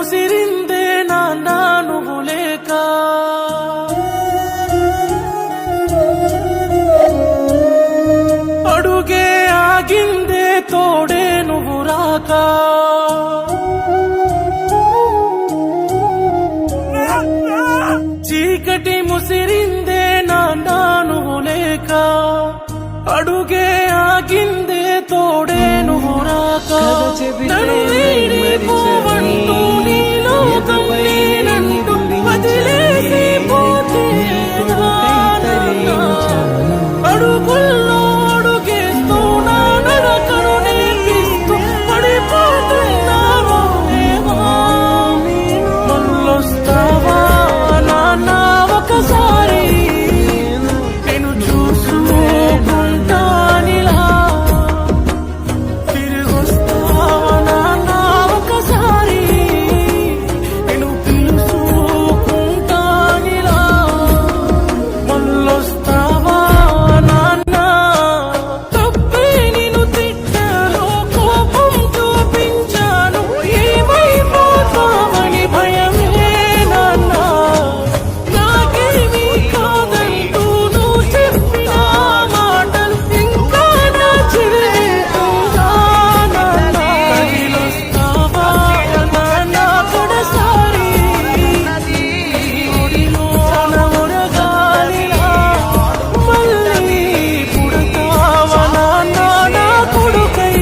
ముసిరిందే నాన్న నువ్వు లేక, అడుగే ఆగిందే తోడే నువ్వు రాక, చీకటి ముసిరిందే నాన్న నువ్వు లేక, అడుగే ఆగిందే తోడే నువ్వు రాక.